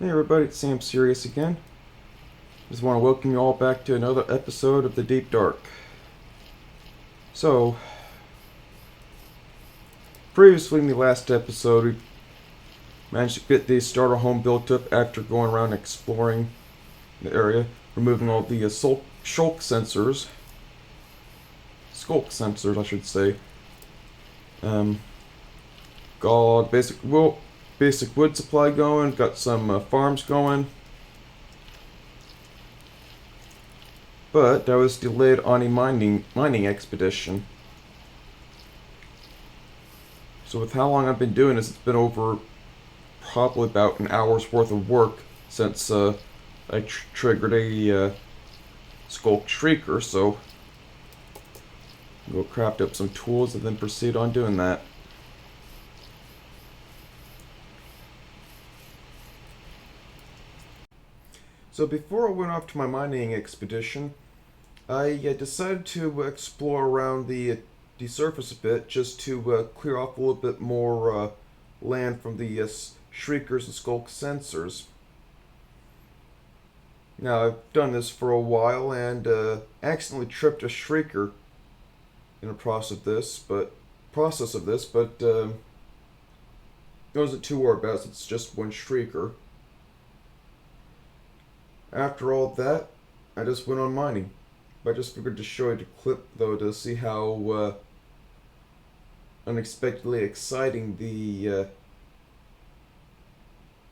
Hey everybody, it's Sam Serious again. Just want to welcome you all back to another episode of The Deep Dark. So, previously in the last episode, we managed to get the starter home built up after going around exploring the area, removing all the skulk sensors, I should say. Got basic wood supply going, got some farms going. But I was delayed on a mining expedition. So with how long I've been doing this, it's been over probably about an hour's worth of work since I triggered a Skulk Shrieker, so I'll go craft up some tools and then proceed on doing that. So before I went off to my mining expedition, I decided to explore around the surface a bit, just to clear off a little bit more land from the Shriekers and Skulk sensors. Now, I've done this for a while and accidentally tripped a Shrieker in the process of this, but it wasn't too worried about it. It's just one Shrieker. After all that, I just went on mining. I just figured to show you the clip, though, to see how unexpectedly exciting the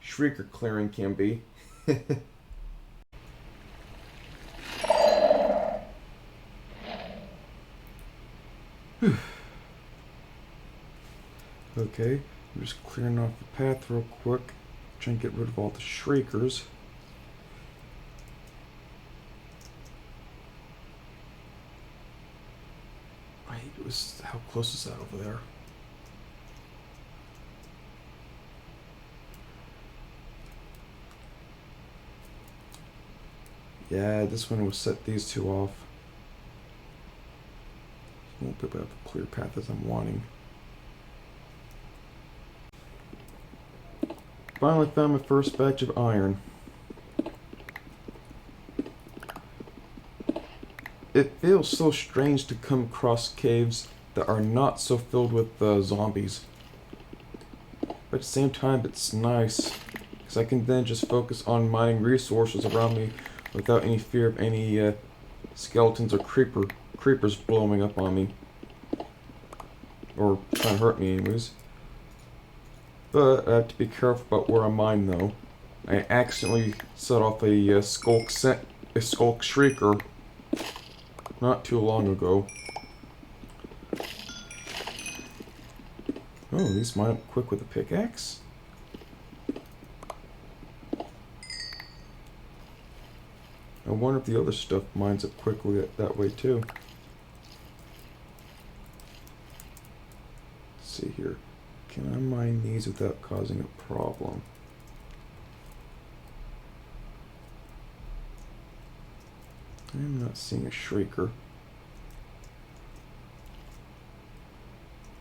Shrieker clearing can be. Okay, I'm just clearing off the path real quick, trying to get rid of all the Shriekers. How close is that over there? Yeah, this one will set these two off. Won't be able to have a clear path as I'm wanting. Finally found my first batch of iron. It feels so strange to come across caves that are not so filled with zombies. But at the same time, it's nice, because I can then just focus on mining resources around me without any fear of any skeletons or creepers blowing up on me. Or trying to hurt me anyways. But I have to be careful about where I mine, though. I accidentally set off a Skulk Shrieker not too long ago. Oh, these mine up quick with a pickaxe? I wonder if the other stuff mines up quickly that way too. Let's see here. Can I mine these without causing a problem? I'm not seeing a Shrieker.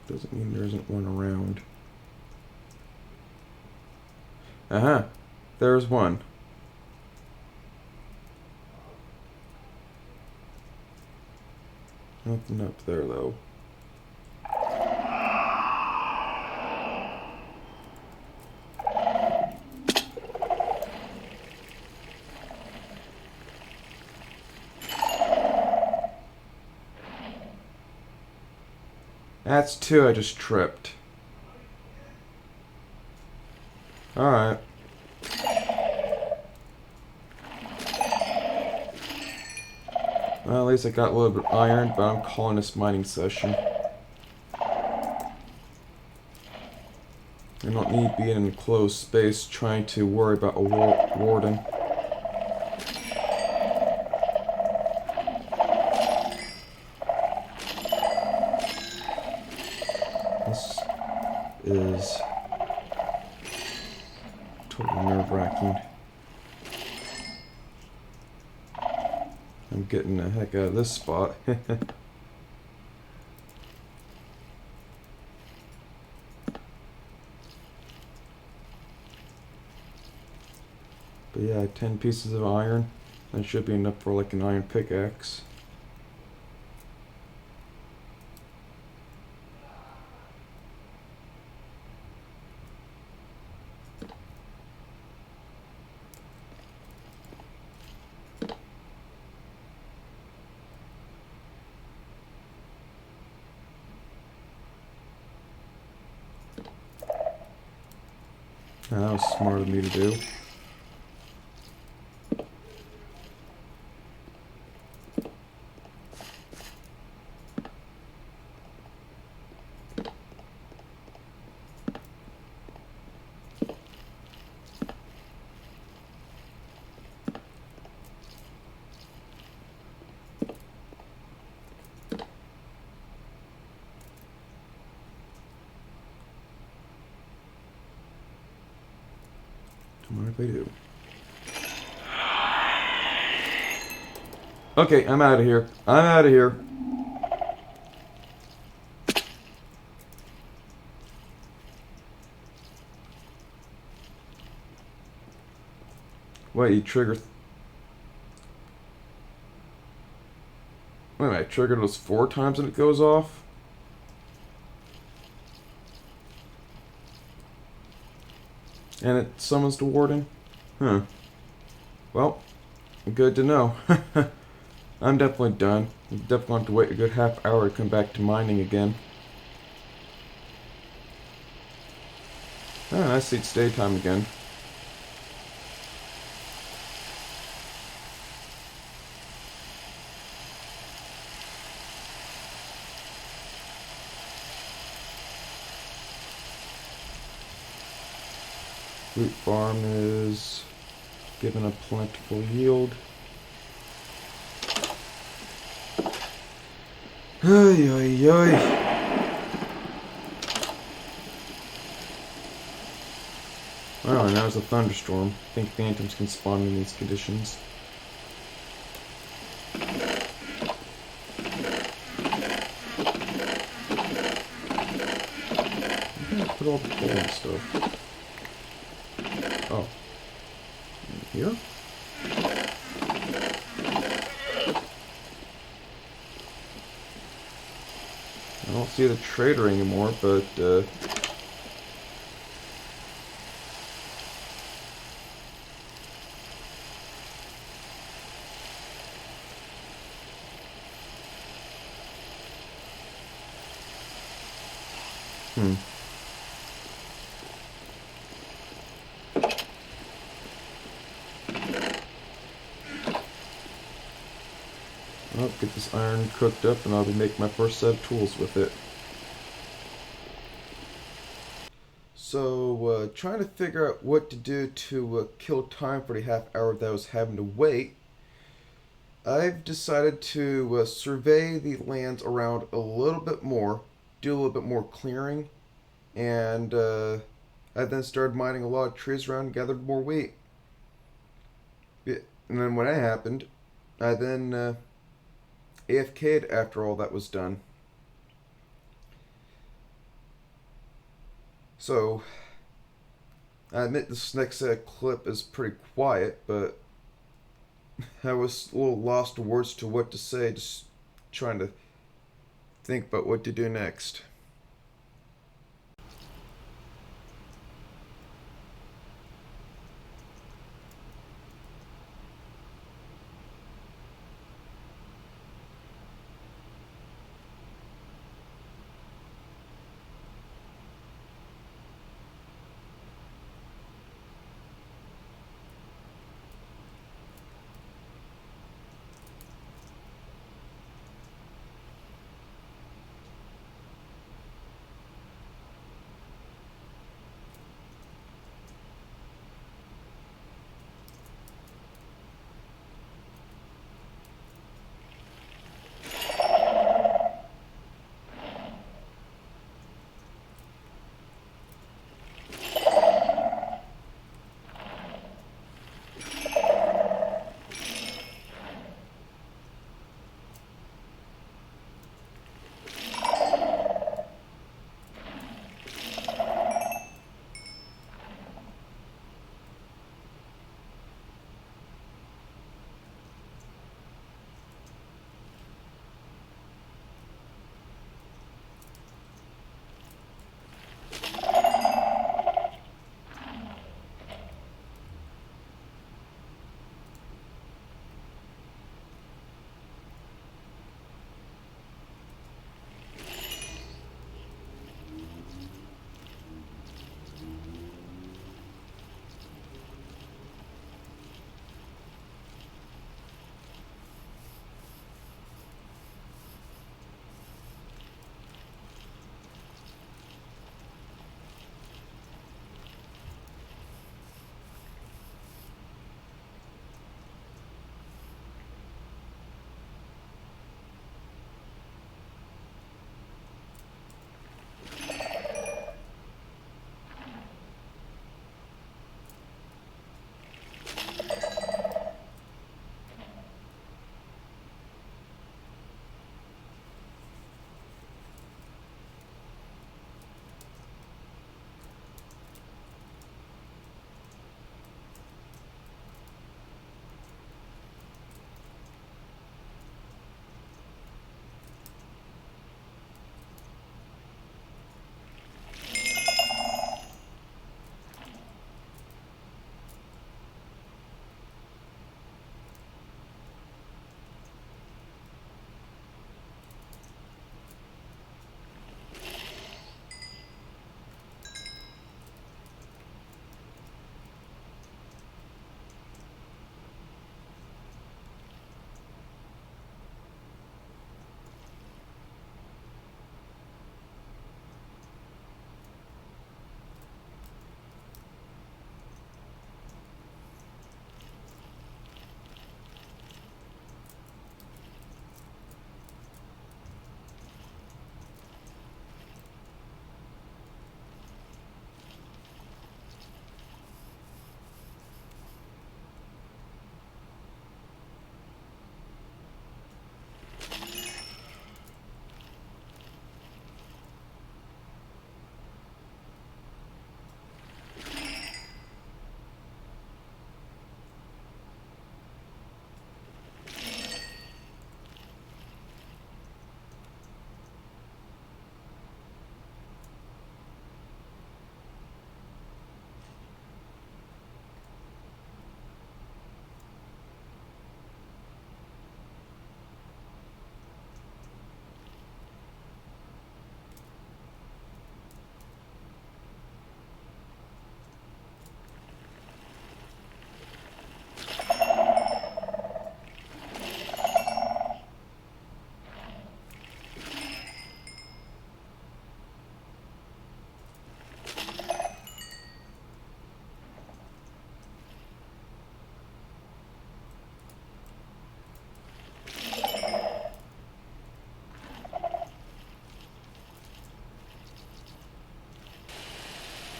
Doesn't mean there isn't one around. Aha! There's one. Nothing up there, though. That's two I just tripped. Alright. Well, at least I got a little bit of iron, but I'm calling this mining session. I don't need to be in an enclosed space trying to worry about a warden. This is totally nerve-wracking. I'm getting the heck out of this spot. But yeah, 10 pieces of iron. That should be enough for like an iron pickaxe. Now, that was smart of me to do. Don't mind if I do. Okay, I'm out of here. I'm out of here. Wait, you trigger... Wait a minute, I triggered those 4 times and it goes off? And it summons the warden? Huh. Well, good to know. I'm definitely done. I'm definitely going to have to wait a good half hour to come back to mining again. Ah, I see it's daytime again. Root farm is giving a plentiful yield. Ay, ay, ay. Wow, now there's a thunderstorm. I think phantoms can spawn in these conditions. Put all the coal and stuff. Oh. Here? I don't see the trader anymore, but, I'll get this iron cooked up and I'll be making my first set of tools with it. So, trying to figure out what to do to kill time for the half hour that I was having to wait, I've decided to survey the lands around a little bit more, do a little bit more clearing, and I then started mining a lot of trees around and gathered more wheat. And then when that happened, I then AFK'd after all that was done. So, I admit this next clip is pretty quiet, but I was a little lost of words to what to say, just trying to think about what to do next.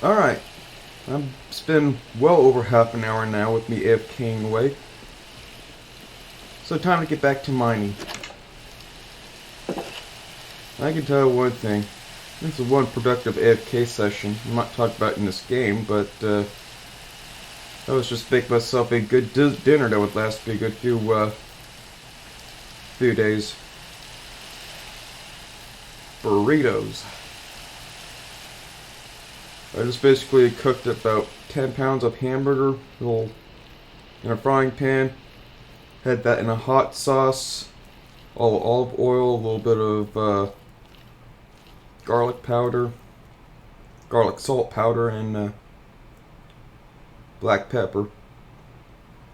Alright. It's been well over half an hour now with me AFKing away. So time to get back to mining. I can tell you one thing. This is one productive AFK session. I'm not talking about in this game, but I was just making myself a good dinner that would last me a good few days. Burritos. I just basically cooked about 10 pounds of hamburger in a frying pan. Had that in a hot sauce, all olive oil, a little bit of garlic powder, garlic salt powder, and black pepper.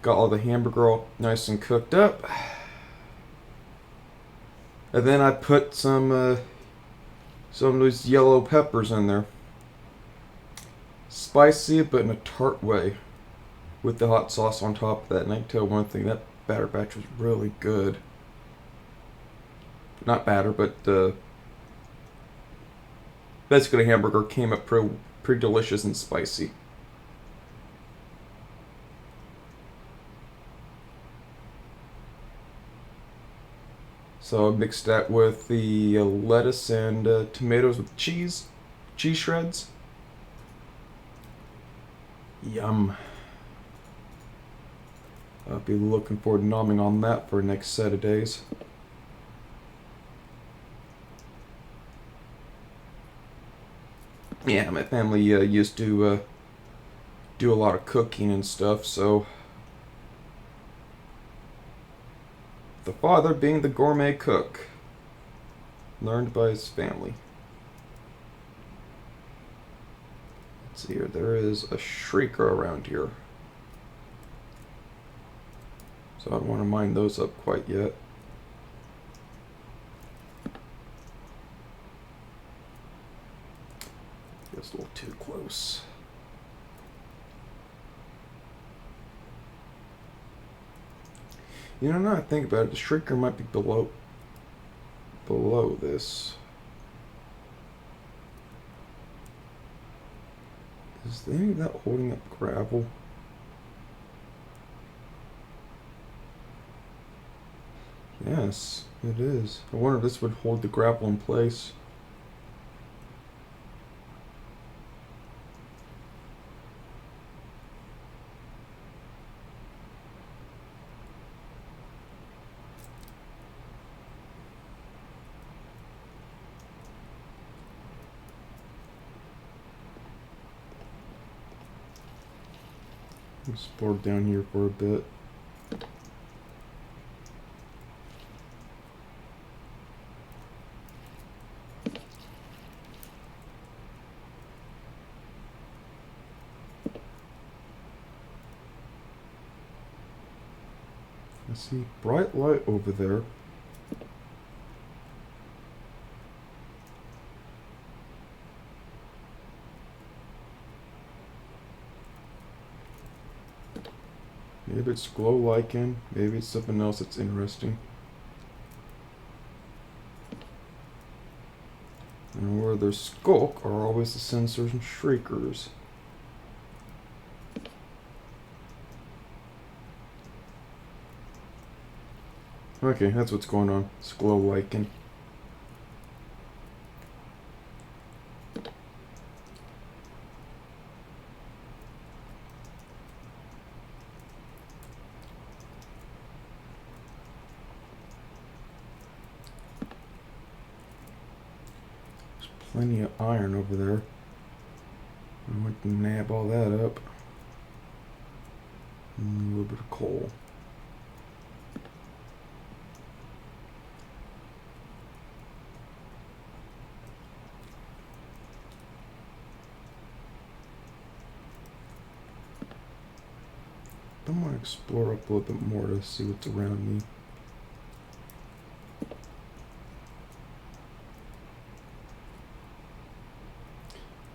Got all the hamburger all nice and cooked up. And then I put some of those yellow peppers in there. Spicy, but in a tart way, with the hot sauce on top of that. And I can tell one thing, that batter batch was really good. Not batter, but basically the hamburger came up pretty delicious and spicy. So I mixed that with the lettuce and tomatoes with cheese shreds. Yum. I'll be looking forward to nomming on that for the next set of days. Yeah, my family used to do a lot of cooking and stuff, so the father being the gourmet cook, learned by his family. Let's see here, there is a shrieker around here. So I don't want to mine those up quite yet. It's a little too close. You know, now I think about it, the shrieker might be below this. Is any of that holding up gravel? Yes, it is. I wonder if this would hold the gravel in place. Explore down here for a bit. I see bright light over there. Maybe it's glow lichen, maybe it's something else that's interesting. And where there's skulk are always the sensors and shriekers. Okay, that's what's going on. It's glow lichen. Plenty of iron over there. I might nab all that up. And a little bit of coal. I'm gonna explore up a little bit more to see what's around me.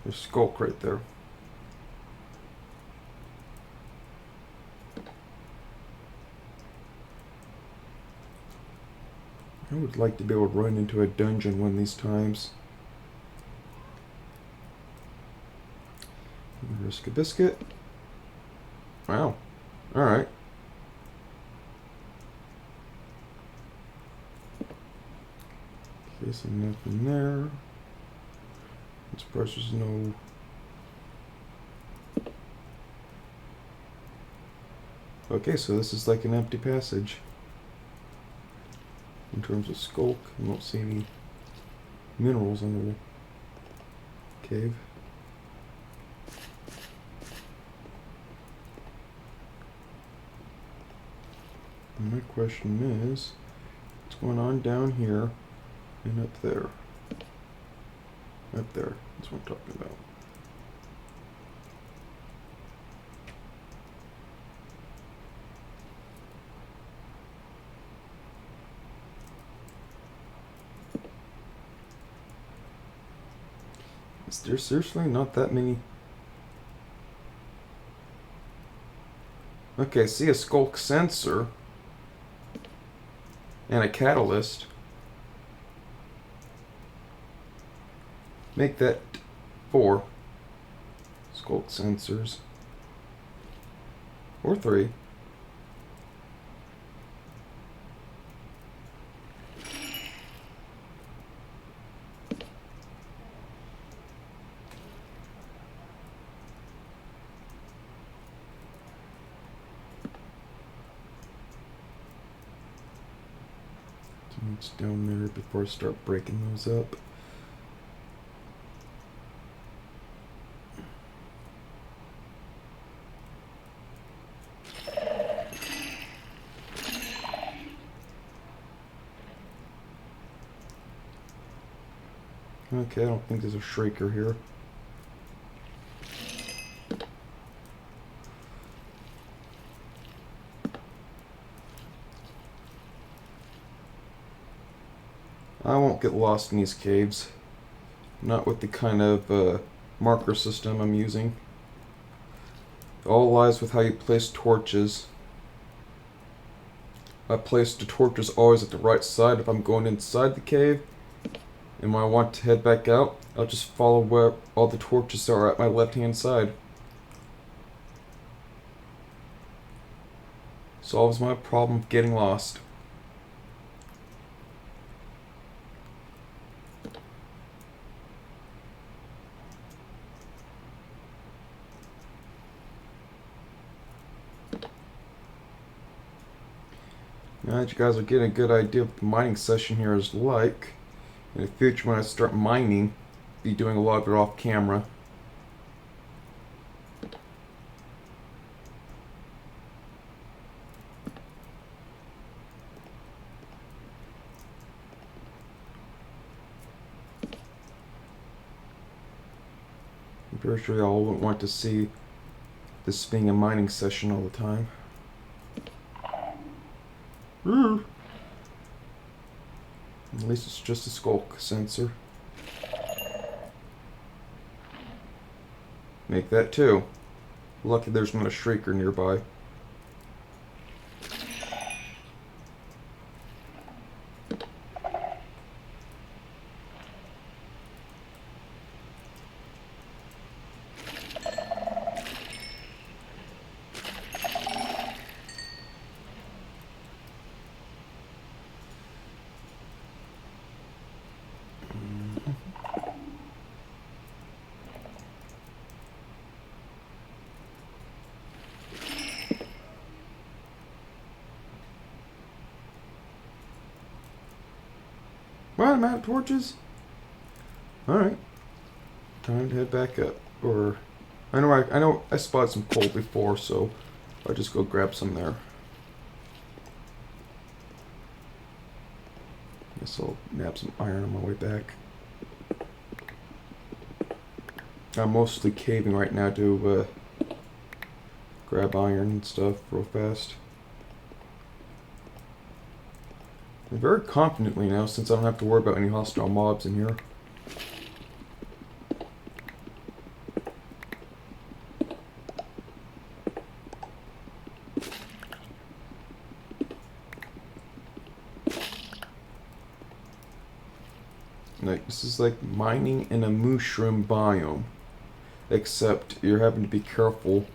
There's skulk right there. I would like to be able to run into a dungeon one of these times. Risk a biscuit. Wow. Alright. Okay, so nothing there. I'm surprised there's no... Okay, so this is like an empty passage. In terms of skulk, I don't see any minerals in the cave. And my question is, what's going on down here and up there? Up there, that's what I'm talking about. Is there seriously not that many? Okay, I see a skulk sensor and a catalyst. Make that 4 skulk sensors. Or 3. It's down there before I start breaking those up. Okay, I don't think there's a shrieker here. I won't get lost in these caves. Not with the kind of marker system I'm using. It all lies with how you place torches. I place the torches always at the right side if I'm going inside the cave. And when I want to head back out, I'll just follow where all the torches are at my left-hand side. Solves my problem of getting lost. Now that you guys are getting a good idea of what the mining session here is like, in the future when I start mining, I'll be doing a lot of it off camera. I'm pretty sure y'all wouldn't want to see this being a mining session all the time. At least it's just a skulk sensor. Make that 2. Lucky there's not a shrieker nearby. Well, I'm out of torches. Alright. Time to head back up. Or I know I spotted some coal before, so I'll just go grab some there. Guess I'll nab some iron on my way back. I'm mostly caving right now to grab iron and stuff real fast. I'm very confidently now since I don't have to worry about any hostile mobs in here. Like, this is like mining in a mushroom biome. except you're having to be careful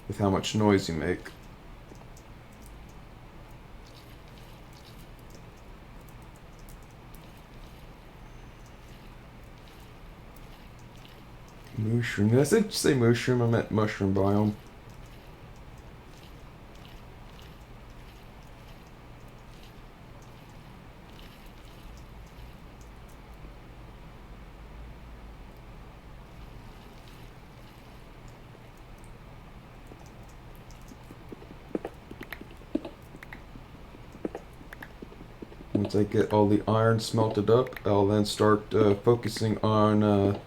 with how much noise you make. Mushroom. Did I say mushroom? I meant mushroom biome. Once I get all the iron smelted up, I'll then start focusing on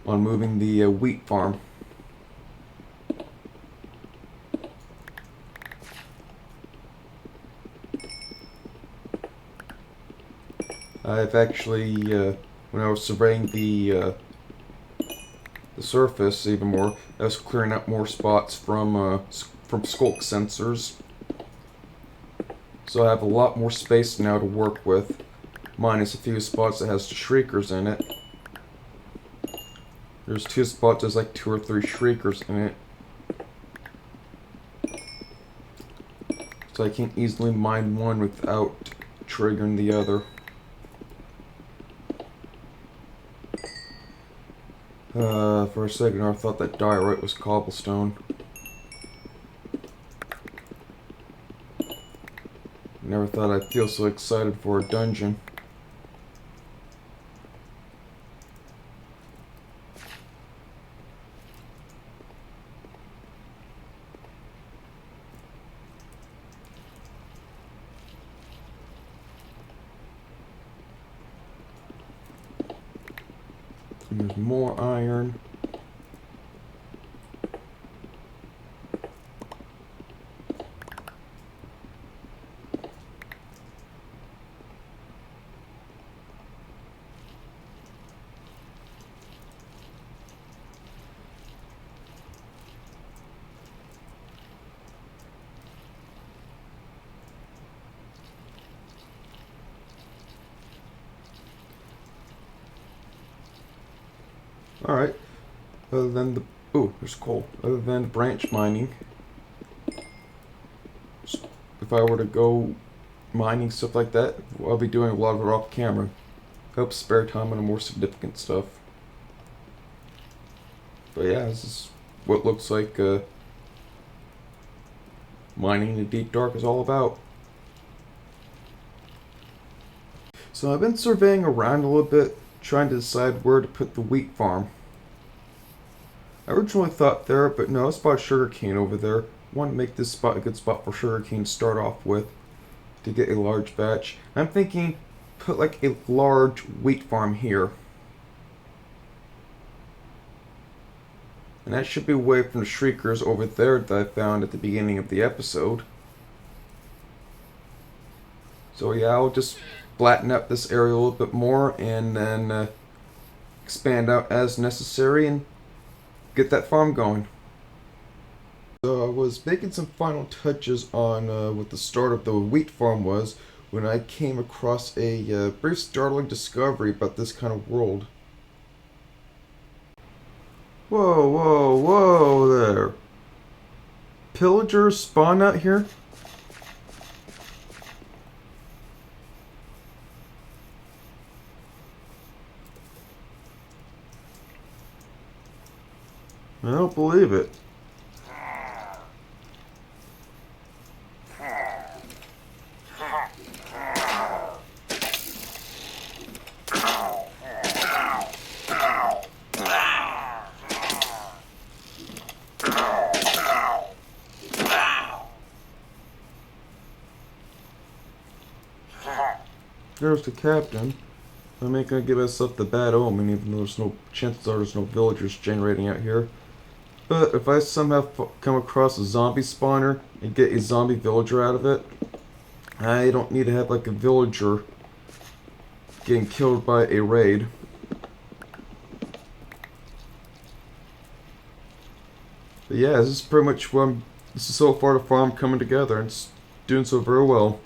moving the wheat farm. I've actually, when I was surveying the surface even more, I was clearing out more spots from skulk sensors. So I have a lot more space now to work with, minus a few spots that has the shriekers in it. There's 2 spots, there's like 2 or 3 shriekers in it. So I can't easily mine one without triggering the other. For a second I thought that diorite was cobblestone. Never thought I'd feel so excited for a dungeon. And there's more iron. Alright. Other than the... Ooh, there's coal. Other than branch mining, if I were to go mining, stuff like that, I'll be doing a lot of it off camera. Helps spare time on the more significant stuff. But yeah, this is what looks like mining in the deep dark is all about. So I've been surveying around a little bit, trying to decide where to put the wheat farm. I originally thought there, but no, I spotted sugarcane over there. Want to make this spot a good spot for sugarcane to start off with, to get a large batch. I'm thinking, put like a large wheat farm here. And that should be away from the shriekers over there that I found at the beginning of the episode. So yeah, I'll just flatten up this area a little bit more and then expand out as necessary and get that farm going. So I was making some final touches on what the start of the wheat farm was when I came across a pretty startling discovery about this kind of world. Whoa, whoa, whoa there. Pillagers spawn out here? I don't believe it. There's the captain. I'm not gonna give myself the bad omen, even though there's no chances are there's no villagers generating out here. But if I somehow come across a zombie spawner and get a zombie villager out of it, I don't need to have like a villager getting killed by a raid. But yeah, this is pretty much what this is so far the farm coming together, and it's doing so very well.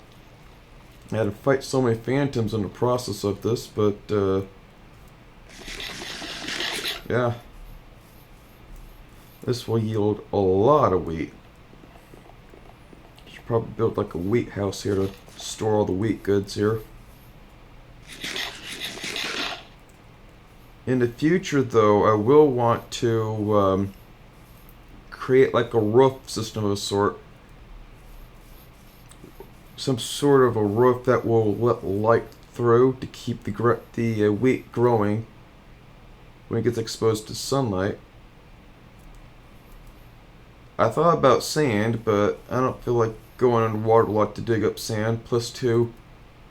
I had to fight so many phantoms in the process of this, but yeah, this will yield a lot of wheat. Should probably build like a wheat house here to store all the wheat goods here. In the future, though, I will want to create like a roof system of a sort. Some sort of a roof that will let light through to keep the wheat growing when it gets exposed to sunlight. I thought about sand, but I don't feel like going underwater a lot to dig up sand. Plus, two,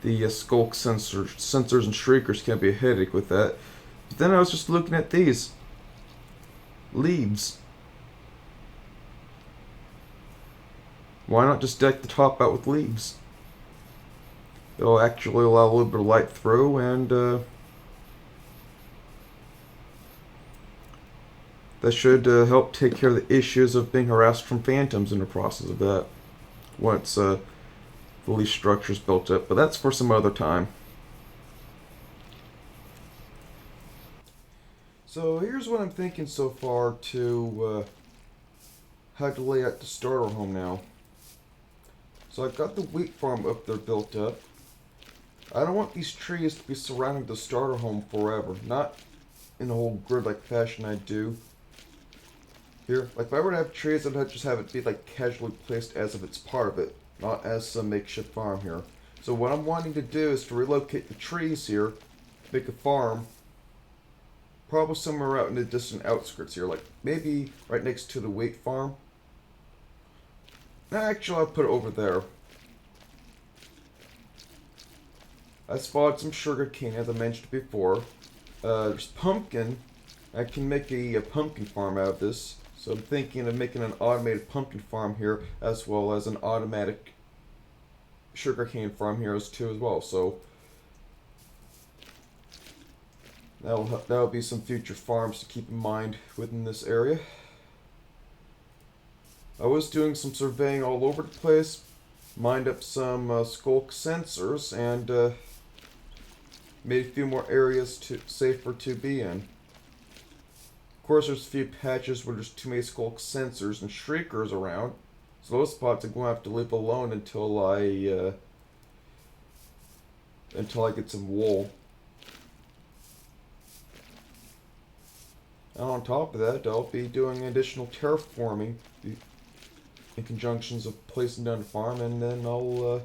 the skulk sensors and shriekers can be a headache with that. But then I was just looking at these leaves. Why not just deck the top out with leaves? It'll actually allow a little bit of light through, and that should help take care of the issues of being harassed from phantoms in the process of that. Once the leaf structure's built up, but that's for some other time. So here's what I'm thinking so far to how to lay out the starter home now. So I've got the wheat farm up there built up. I don't want these trees to be surrounding the starter home forever. Not in the whole grid-like fashion I do here. Like if I were to have trees, I'd just have it be like casually placed as if it's part of it, not as some makeshift farm here. So what I'm wanting to do is to relocate the trees here, make a farm, probably somewhere out in the distant outskirts here, like maybe right next to the wheat farm. Actually, I'll put it over there. I spotted some sugar cane, as I mentioned before. There's pumpkin. I can make a pumpkin farm out of this. So I'm thinking of making an automated pumpkin farm here, as well as an automatic sugarcane farm here as well. So that'll be some future farms to keep in mind within this area. I was doing some surveying all over the place, mined up some skulk sensors, and made a few more areas safer to be in. Of course, there's a few patches where there's too many skulk sensors and shriekers around, so those spots I'm going to have to leave alone until I get some wool. And on top of that, I'll be doing additional terraforming in conjunctions of placing down the farm, and then I'll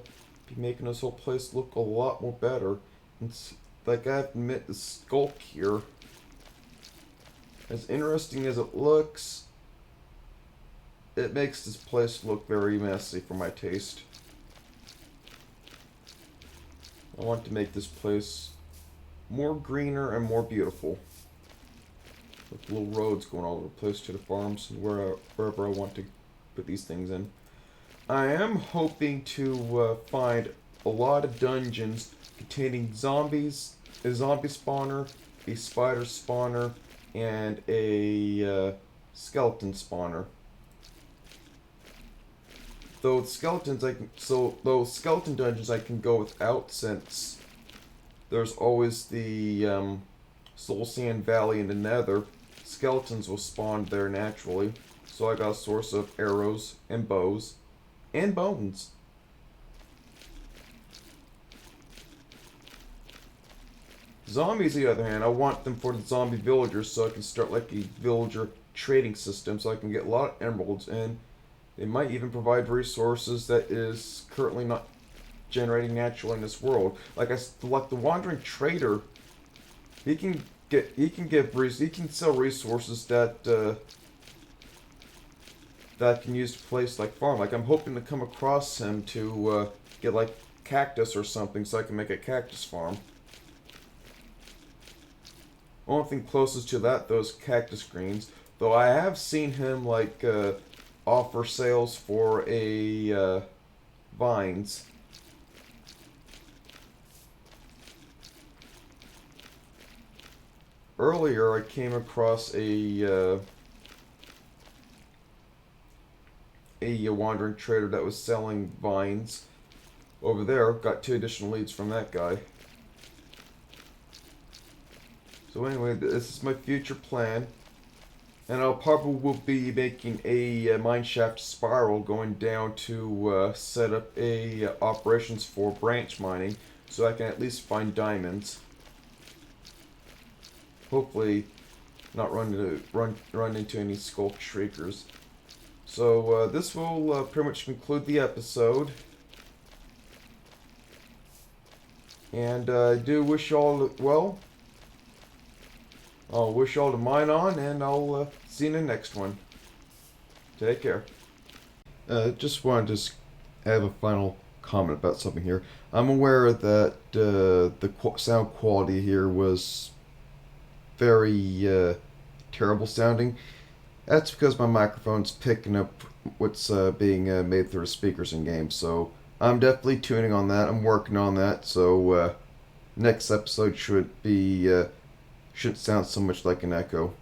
be making this whole place look a lot more better. It's like I have to admit, the skulk here, as interesting as it looks, it makes this place look very messy for my taste. I want to make this place more greener and more beautiful, with little roads going all over the place to the farms and wherever I want to put these things in. I am hoping to find a lot of dungeons containing zombies, a zombie spawner, a spider spawner, and a skeleton spawner. Those skeleton dungeons I can go without, since there's always the Soul Sand Valley in the Nether. Skeletons will spawn there naturally, so I got a source of arrows and bows and bones. Zombies, on the other hand, I want them for the zombie villagers, so I can start like a villager trading system, so I can get a lot of emeralds, and they might even provide resources that is currently not generating naturally in this world. Like the wandering trader, he can sell resources that that can use to place like farm. Like I'm hoping to come across him to get like cactus or something, so I can make a cactus farm. Only thing closest to that, those cactus greens. Though I have seen him like offer sales for a vines. Earlier, I came across a wandering trader that was selling vines over there. Got 2 additional leads from that guy. So anyway, this is my future plan. And I'll probably will be making a mineshaft spiral going down to set up a operations for branch mining, so I can at least find diamonds. Hopefully, not run into any skull shriekers. So this will pretty much conclude the episode. And I do wish you all well. I'll wish you all to mine on, and I'll see you in the next one. Take care. Just wanted to have a final comment about something here. I'm aware that the sound quality here was very terrible sounding. That's because my microphone's picking up what's being made through the speakers in games. So I'm definitely tuning on that. I'm working on that. So next episode shouldn't sound so much like an echo.